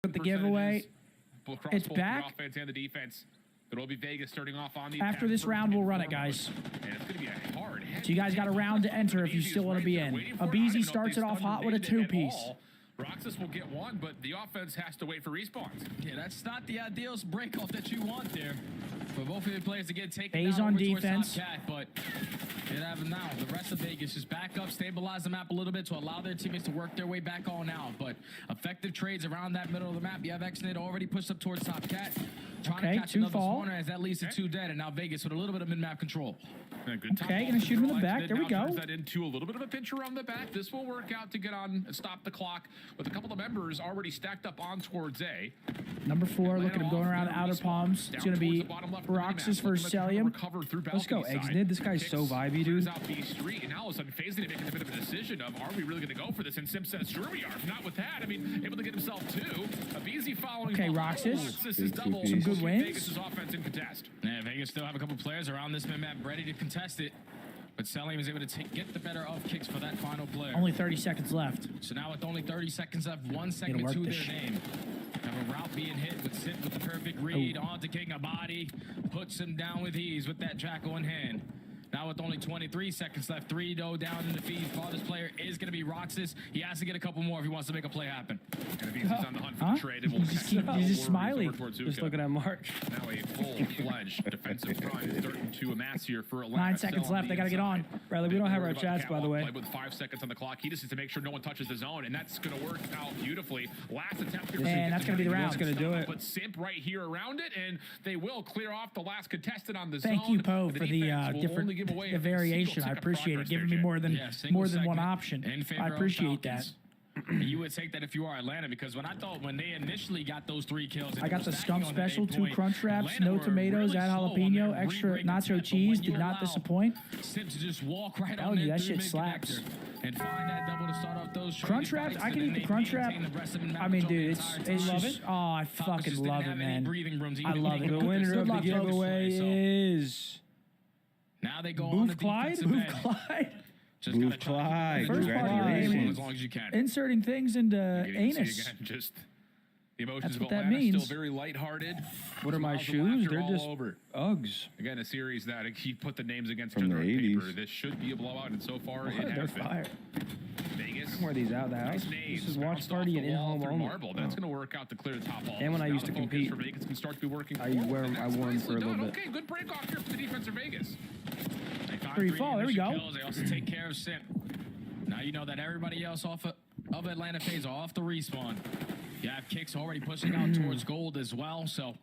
With the giveaway, it's back. The offense and the defense. It'll be Vegas starting off on the After this round, we'll run it, guys. And it's going to be a hard hit. So you guys got a round to enter if you still want to be in. Abeezy starts it off hot with a two-piece. Roxas will get one, but the offense has to wait for respawns. Yeah, that's not the ideal break-off that you want there. For both of the players to get taken FaZe down on over defense. Top cat, but it haven't now. The rest of Vegas just back up, stabilize the map a little bit to allow their teammates to work their way back on out. But effective trades around that middle of the map. You have Xnid already pushed up towards top cat. Trying to catch another spawner as that leads to two dead. And now Vegas with a little bit of mid-map control. Okay, gonna shoot him in the back. There we go. Turns that into a little bit of a pinch around the back. This will work out to get on and stop the clock with a couple of members already stacked up on towards A. Number 4, look at him going around outer palms. It's going to be Roxas versus Celium. Let's go, Xnid. This guy's so vibey, dude. Out B Street, and now all of a sudden FaZe making a bit of a decision of, are we really going to go for this? And Sim says, sure we are. If not with that, I mean, able to get himself two. Abeezy following. Okay, Roxas. Roxas is double. Some good wins. Vegas' offense in contest. Yeah, Vegas still have a couple players around this map ready to contest it. But Celium is able to get the better of kicks for that final player. Only 30 seconds left. So now with only 30 seconds left, 1 second to their name. Have a route being hit with Sip with the perfect read onto King of Body. Puts him down with ease with that jackal in hand. Now with only 23 seconds left, 3 down in the feed. Farthest player is going to be Roxas. He has to get a couple more if he wants to make a play happen. And he's on the hunt for the trade. And He's just smiling. Just looking at March. Now a full-fledged defensive front starting to amass here for Atlanta. 9 seconds left. They got to get on. Riley, we don't have our chats, by the way. With 5 seconds on the clock, he just needs to make sure no one touches the zone, and that's going to work out beautifully. Last attempt here. And that's going to be the round. That's going to do it. But Simp right here around it, and they will clear off the last contestant on the zone. Thank you, Poe, for the different variation. I appreciate it. Giving me more than one option. I appreciate that. You would take that if you are Atlanta, because when they initially got those 3 kills, I got the Scump special, 2 crunch wraps, no tomatoes, add jalapeno, extra nacho cheese, did not disappoint. Sip to just walk right on that shit slaps. And find that double to start off those crunch wraps. I can eat the crunch wrap. I mean, dude, it's love it. Oh, I fucking love it, man. I love it. The winner of the giveaway is now they go Move Clyde. Move Clyde. Move Clyde. Congratulations. As long as you can. Inserting things into anus. Again, just the emotions That's of what that Atlanta means. still very lighthearted. What are my shoes? They're just Uggs. Again, a series that he put the names against each other on paper. This should be a blowout, and so far it has been. Fire. Vegas. Wear these out of the house. This is watch party and in-home only. Marble. That's going to work out to clear the top wall. And when I used to compete, Vegas can start to be working. I wore them for a little bit. Okay, good break off here for the defense of Vegas. Free fall. There we go. They also take care of Simp. Now you know that everybody else off of Atlanta FaZe are off the respawn. You have Kicks already pushing out towards gold as well, so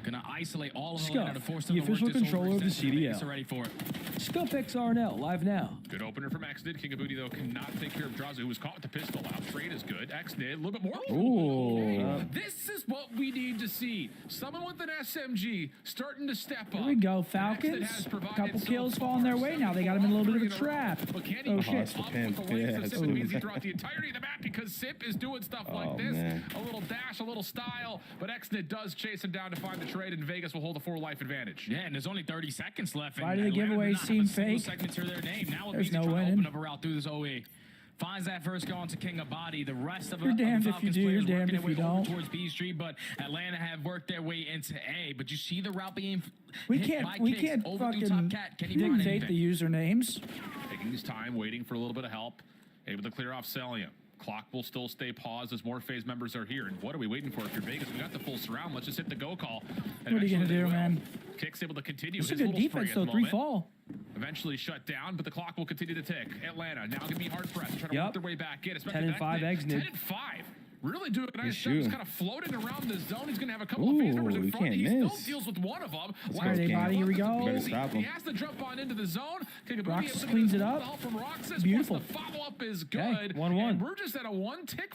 gonna isolate all of Atlanta to force them the to work official this controller of the CDL. They're ready for it. Scump XRNL live now. Good opener from Xnid. King of Booty, though, cannot take care of Drazu, who was caught with the pistol out. Trade is good. Xnid, a little bit more. Ooh. This is what we need to see. Someone with an SMG starting to step up. Here we go, Falcons. A couple kills falling their way now. They got him in a little bit of a trap. Oh, shit. Throughout the entirety of the map because Sip is doing stuff like this. Man. A little dash, a little style, but Xnid does chase him down to find the trade, and Vegas will hold a 4-life advantage. Yeah, and there's only 30 seconds left. Why do the giveaways seem fake? To their name. Now There's no winning. winning. Open up a route through this OE. Finds that first going to King of Body. The rest of You're damned if you do, you're damned if you don't. Towards B Street, but Atlanta have worked their way into A. But you see the route being we can't fucking dictate the usernames. Taking his time, waiting for a little bit of help. Able to clear off Celium. Clock will still stay paused as more FaZe members are here. And what are we waiting for? If you're Vegas, we got the full surround. Let's just hit the go call. What are you going to do, man? Kicks able to continue. It's a good defense, though. 3 fall. Eventually shut down, but the clock will continue to tick. Atlanta now going to be hard pressed. Trying to work their way back in. 10-5 Xnid. 10-5. Really doing a nice job. He's kind of floating around the zone. He's going to have a couple of FaZe members in front. He still deals with one of them. Here we go. He has to jump on into the zone. Roxas cleans it up. Beautiful. The follow-up is good. 1-1. And we're just at a one-tick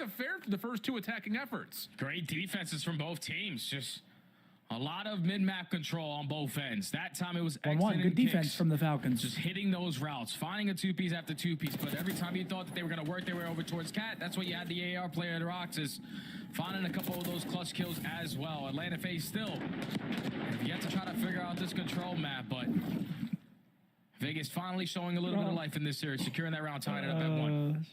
affair for the first 2 attacking efforts. Great defenses from both teams. Just a lot of mid-map control on both ends. That time it was 1-1. Good defense from the Falcons. Just hitting those routes, finding a 2-piece after 2-piece. But every time you thought that they were going to work their way over towards Cat, that's what you had the AR player at Roxas. Finding a couple of those clutch kills as well. Atlanta FaZe still. You have to try to figure out this control map, but Vegas finally showing a little bit of life in this series, securing that round, tying it up at 1.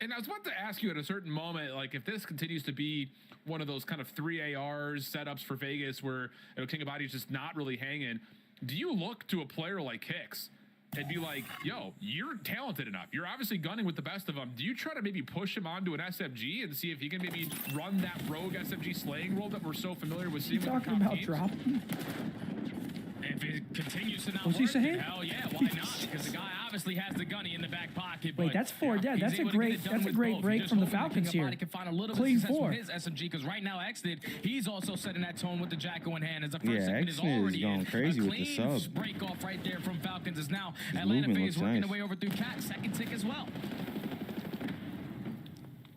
And I was about to ask you at a certain moment, like if this continues to be one of those kind of 3 ARs setups for Vegas where King of Body's just not really hanging, do you look to a player like Hicks and be like, yo, you're talented enough. You're obviously gunning with the best of them. Do you try to maybe push him onto an SFG and see if he can maybe run that rogue SFG slaying role that we're so familiar with seeing? Talking about dropping. If it continues to not What's he work, saying? hell yeah, why not? Because the guy obviously has the gunny in the back pocket. Wait, but that's 4 dead. he's That's a able to get it done great with both. break Just from the hoping Falcons King of here. Body can find a little Clean bit of success 4. from his SMG, because right now Exted, he's also setting that tone with the Jacko in hand. As the first Yeah, segment is Exted is already going in. crazy A with the clean sub. break off right there from Falcons is now His Atlanta movement FaZe looks working nice. their way over through Cat. Second tick as well.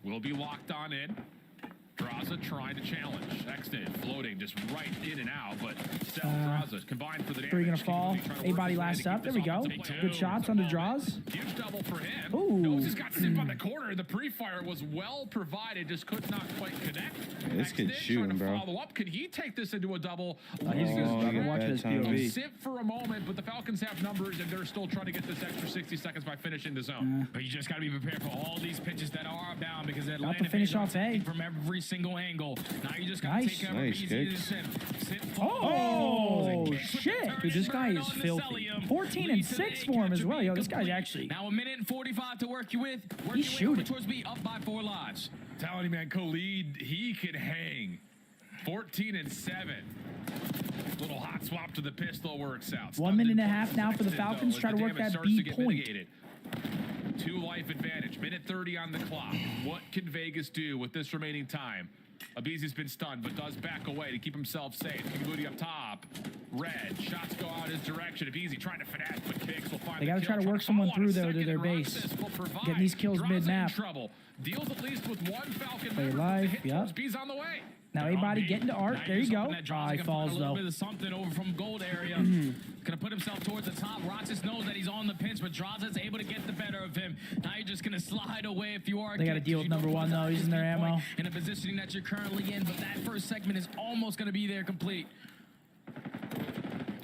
Will be locked on in. Draza trying to challenge. Exted floating just right in and out, but still Draza combined for the damage. 3 gonna fall. A-body last up. There we go. Good shots on the draws. Huge double for him. Ooh. Knows he's got Simp on the corner. The pre-fire was well provided, just could not quite connect. this kid's Exted shooting, trying to bro. follow up. Could he take this into a double? He's Oh, good. he I've been got watching bad his timing. POV. Simp for a moment, but the Falcons have numbers, and they're still trying to get this extra 60 seconds by finishing the zone. But you just got to be prepared for all these pitches that are bound, because Atlanta to finish FaZe are off A. attacking from every single angle. Now you just got to Nice. take care of it Nice easy to kicks. Simp. Oh, Kicks with the shit. turn Dude, this and guy burn is on the filthy. Celium. 14 and Lead to 6 the for him as capture well. Yo, being this guy's complete. actually... Now a minute and 45 to work you with. Work He's your way over shooting. towards B, up by 4 lives. Telling you, man, Khalid, he can hang. 14 and 7. Little hot swap to the pistol works out. 1 minute and a half now for the Falcons. Try to work that B point. 2 life advantage. Minute 30 on the clock. What can Vegas do with this remaining time? Abizi's been stunned, but does back away to keep himself safe. King Booty up top. Red. Shots go out his direction. Abizi trying to finesse, but Kicks will find They got gotta try to work someone through, though, to their base. Getting these kills mid-map. Trouble. Deals at least with 1 Falcon Play member. live, The hit yep. towards B's on the way. Now A-body getting to Art. Now There you're you just go. hoping that Draza He can falls, find a little though. bit of something over from gold area. Gonna put himself towards the top. Roxas knows that he's on the pinch, but Draza's able to get the better of him. Now you're just gonna slide away if you are. They gotta deal with number 1, though. He's in their ammo. In a positioning that you're currently in, but that first segment is almost gonna be there complete.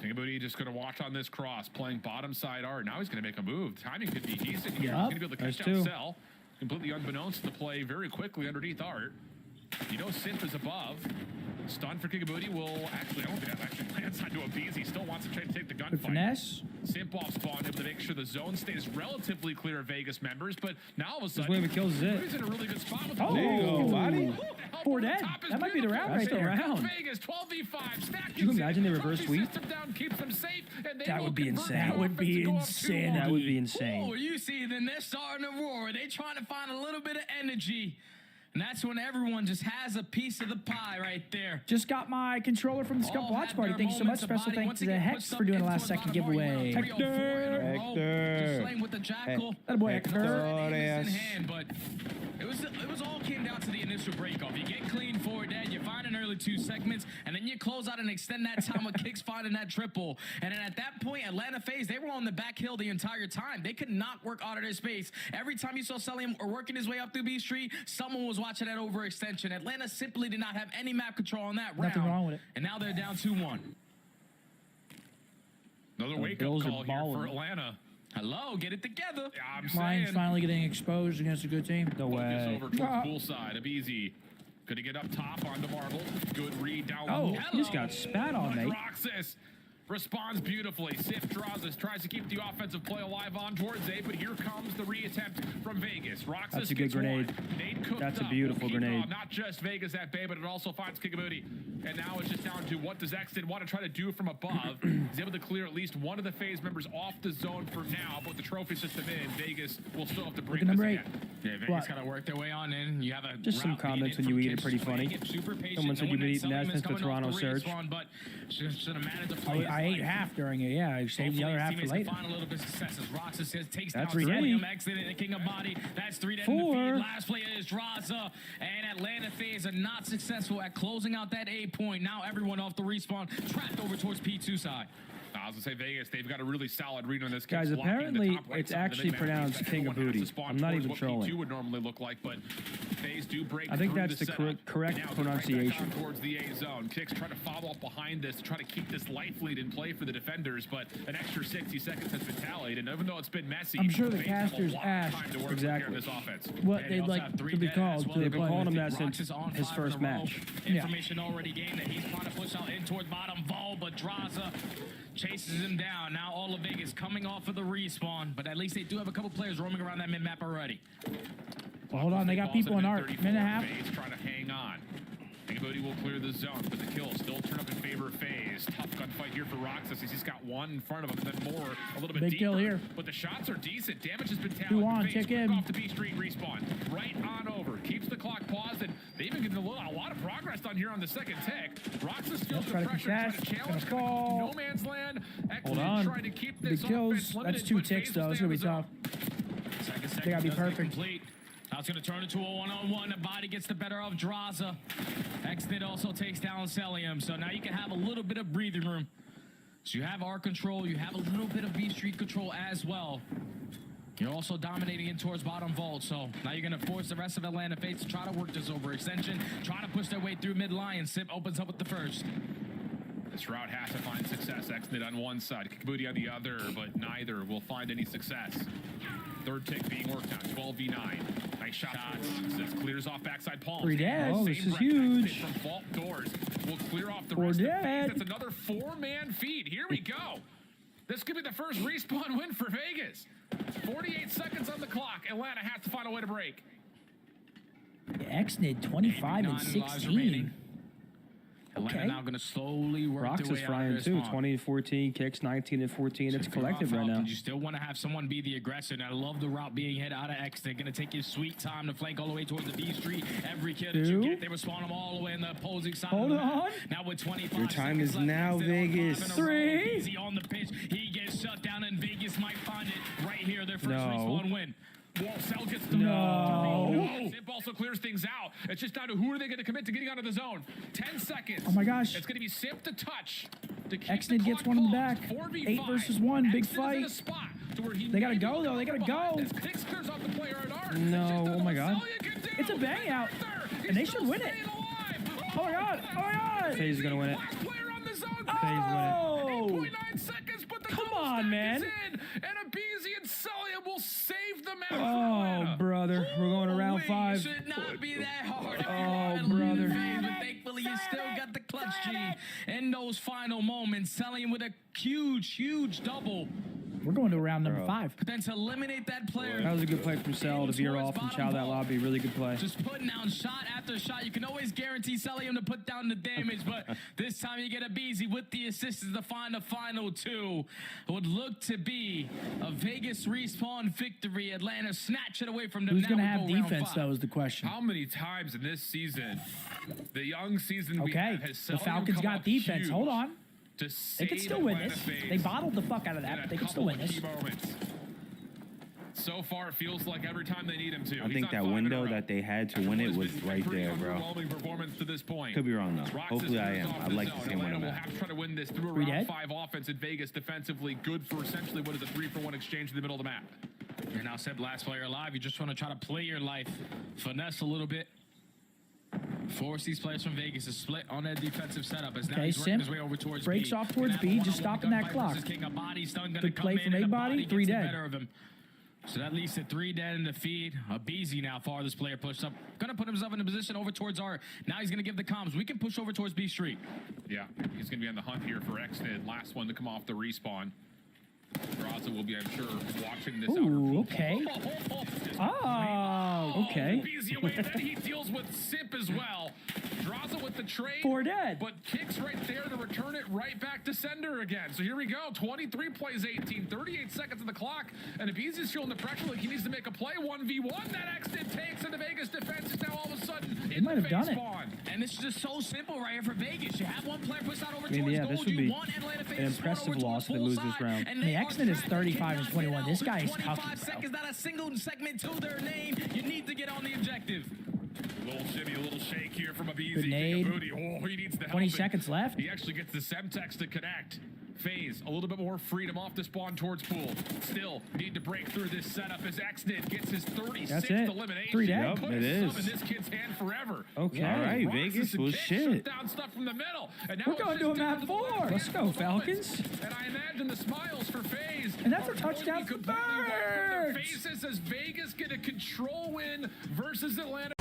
King Booty just going to watch on this cross, playing bottom side Art. Now he's going to make a move. Timing could be decent here. Yup, He's going to be able to there's catch down 2. Cell. Completely unbeknownst to play very quickly underneath Art. You know Simp is above. Stun for King Booty will actually, I don't think that actually lands onto a Bees. He still wants to try to take the Good gunfight. finesse. Simp off spawn, able to make sure the zone stays relatively clear of Vegas members, but now all of a This sudden, wave of kills is it. he's in a really good spot with Oh. There you go, body. 4 dead. That might be the round right That's the there. round. Vegas 12v5. Stack Could you imagine they reverse trophy sweep? system down, keeps them safe, and they That will would be convert insane. the That would offense be to go up insane. 2-1. That would be Oh, insane. you see, then they're starting to roar. They're trying to find a little bit of energy. And that's when everyone just has a piece of the pie right there. Just got my controller from the Scump All Watch had Party. their Thank you so much. moments of Special body. thanks Once to the again, Hex puts for doing the up last into second the bottom bar. giveaway. 304 in a row. Hector. Just slaying with the Jackal. That boy Hector. Hector. Aim is Yes. in hand, but it was all came down to the initial break off. You get clean 4 dead, you find an early 2 segments, and then you close out and extend that time with Kicks finding that triple. And then at that point, Atlanta FaZe, they were on the back hill the entire time. They could not work out of their space. Every time you saw Celium or working his way up through B Street, someone was watching that overextension. Atlanta simply did not have any map control on that round. Nothing wrong with it. And now they're down 2-1. Another wake-up Bills are call here for balling. Atlanta. Hello, get it together. Yeah, I'm Lions saying. finally getting exposed against a good team. No Focus way. over towards poolside. Abizi. Gonna get up top onto Marble. Good read down Oh, low. he just got spat on, mate. Roxas responds beautifully. Sif draws us, tries to keep the offensive play alive on towards A, but here comes the reattempt from Vegas. Roxas That's a good gets one. grenade. Nade cooked That's a up. beautiful Will keep grenade. on. Not just Vegas at bay, but it also finds Kigabooty. And now it's just down to what does Exton want to try to do from above. He's able to clear at least one of the FaZe members off the zone for now, but with the trophy system in, Vegas will still have to bring Look at this number 8. again. Yeah, Vegas What? got to work their way on in. You have a Just some route being comments in when you from eat it Kicks pretty playing funny. it super patient, Someone said you knowing eat that Nest Celium is since the coming off Toronto the surge. respawn, but should have managed to play his I ate life. half during it. Yeah, I saved the other half for Hopefully his later. teammates can find a little bit of success as Roxas says, takes That's down 3 Celium, dead. exiting the King of Body. That's 3 dead in the 4. feed. Last player is Draza, and Atlanta FaZe are not successful at closing out that A point. Now everyone off the respawn, trapped over towards P2 side. I was gonna say Vegas, they've got a really solid read on this. Guys, Blocking the apparently top right it's side of the actually mid-map. pronounced King of Everyone has to Booty. spawn I'm not towards even what trolling. P2 would normally look like, but FaZe do break. I think through that's the setup. correct Now get pronunciation. Right back on towards the A zone. Kicks try to follow up behind this to try to keep this life lead in play for the defenders, but an extra 60 seconds has been tallied, and even though it's been messy, I'm sure the FaZe have a casters lot of asked time to work exactly with this offense. what And they'd also like have three to be dead called. as well. To They've been play. calling him that Rox since is on his 5 first in a row. match. Information already gained that he's trying to push out in towards bottom. Vol, but Draza chases him down. Now all of Vegas coming off of the respawn, but at least they do have a couple players roaming around that mid-map already. Well, hold on, they got people in art. Minute and a half. FaZe trying to hang on. Anybody will clear the zone, but the kills still turn up in favor of FaZe. Tough gunfight here for Roxas. He's got one in front of him, and then more, a little bit Big deeper. kill here. But the shots are decent. Damage has been tallied. 2 on, FaZe kick quick in. off the B Street respawn. Right on over. Keeps the clock paused, and they've been getting a lot of progress done here on the second tick. Roxas feels the try to pressure, contest. trying to challenge. Gonna fall. No man's land. Hold on. Trying to keep this Big kills. offense limited, That's 2 but ticks, FaZe though. will It's stay going to be on tough. the zone. They gotta be perfect. Complete. Now it's going to turn into a one-on-one. The body gets the better of Draza. Exnid also takes down Celium. So now you can have a little bit of breathing room. So you have R control. You have a little bit of B Street control as well. You're also dominating in towards bottom vault. So now you're going to force the rest of Atlanta FaZe to try to work this overextension. Try to push their way through mid-line. Sip opens up with the first. This route has to find success. Exnid on one side, Kikubuti on the other, but neither will find any success. Third tick being worked on, 12v9. Nice shot. This clears off backside palm. 3 dead. Oh, Same this is breath, huge. Exnid from vault doors will clear off the 4 rest of dead. FaZe. That's another 4-man feed. Here we go. This could be the first respawn win for Vegas. 48 seconds on the clock. Atlanta has to find a way to break. Exnid 25 and 16. Atlanta Okay. now going to slowly work Rox their is way out frying of too. their spawn. 20 and 14, kicks 19 and 14. It's If you're collective on right now. Falcons, you still want to have someone be the aggressor. And I love the route being hit out of X. They're going to take your sweet time to flank all the way towards the B Street. Every kill that you 2. get, they will spawn them all the way in the opposing side. Hold of the map. on. Now with 25 Your time seconds is left, now, Exnid on 5 Vegas. in a row. 3. Easy on the pitch. He gets shut down, and Vegas might find it right here. Their first No. respawn win. Cell gets the No. Zip also clears things out. It's just down to who are they going to commit to getting out of the zone. 10 seconds. Oh my gosh. It's going to be Sip to touch. To keep Exnid the gets clock one in the paused. back. 4v5. 8 versus 1, big Exnid is in fight. a spot to where he They gotta may go, be though. They gotta behind go. this. Kicks clears off the player at arc. No. It's just Oh my God. Celia can do. It's a bang out. Arthur, he's And they still should win it. staying alive. Oh my god. Oh my god. FaZe is going to win it. Last player on the zone. FaZe win it. Oh. 8.9 seconds, but the Come double on, stack man. is in, and Abizi and Celia will save the match. for Oh, Atlanta. brother. We're going to round It 5. should not be that hard. Oh, brother. But thankfully, you still got the clutch G in those final moments. Selling with a huge double. We're going to round number 5. But then to eliminate that player. That was a good play from Cell to veer off and chow that lobby. Really good play. Just putting down shot after shot. You can always guarantee Celium to put down the damage, but this time you get a Beezy with the assists to find the final 2. It would look to be a Vegas respawn victory. Atlanta snatch it away from them. Who's Now going to we have go round defense, 5. though, is the question. How many times in this season, the young season we Okay. have, has The Celia Falcons come got up defense. huge Hold on. to They save could still win Atlanta this. FaZe They bottled the fuck out of that, in but a they could still couple win of this. key moments. So far, it feels like every time they need him to. I think that window that they had to win it was right there, bro. Underwhelming performance to this point. Could be wrong though. Roxas Hopefully I moves am. off I'd the like zone. to see him win Atlanta a will match. have to try to win this through a Three round dead? 5 offense in Vegas defensively. Good for essentially what is a 3-for-1 exchange in the middle of the map. You're now Seb, last player alive. You just want to try to play your life, finesse a little bit. Force these players from Vegas to split on their defensive setup as now Okay, he's working Simp his way over towards breaks B. off towards Gonna have a B, just one-on-one stopping that gunfight clock. versus King of Bodies. Stun gonna Good come play in from and the A-Body, gets 3 the dead. better of him. So that leads to 3 dead in the feed. A Beezy now, farthest player pushed up. Gonna put himself in a position over towards R. Now he's gonna give the comms. We can push over towards B Street. Yeah, he's going to be on the hunt here for Exnid. Last one to come off the respawn. Graza will be, I'm sure, watching this. Ooh, outer okay. Oh, okay. Beezy away, and then he deals with Sip as well. Draza with the trade. 4 dead. But kicks right there to return it right back to sender again. So here we go. 23 plays 18, 38 seconds on the clock. And Abizi's feeling the pressure like he needs to make a play. 1v1 that Exnid takes, and the Vegas defense is now all of a sudden in might the have done face it. spawn. And it's just so simple right here for Vegas. You have one player pushed out over I mean, towards yeah, gold. this would You be want Atlanta FaZe an to spawn impressive over loss towards if they full lose this side, round. and The they are Exnid is trapped. 35 They and cannot 21. get This out. guy is 25 tough, bro. seconds, not a single segment to their name. You need to get on the objective. A little shimmy, a little shake here from a BZ. Grenade. Oh, he needs the help. 20 seconds left. He actually gets the Semtex to connect. FaZe, a little bit more freedom off the spawn towards pool. Still need to break through this setup as Xnid gets his 36th That's it. elimination. 3 dead. Yep, Put it some is. in this kid's hand forever. Okay, all right, Roxas Vegas and was Kick shit. shut down stuff from the middle. And now We're it's going just to a down map the 4. left Let's go, moments. Falcons. And I imagine the smiles for FaZe. And that's a are going to be touchdown for completely wiped from their Birds. faces as Vegas get a control win versus Atlanta.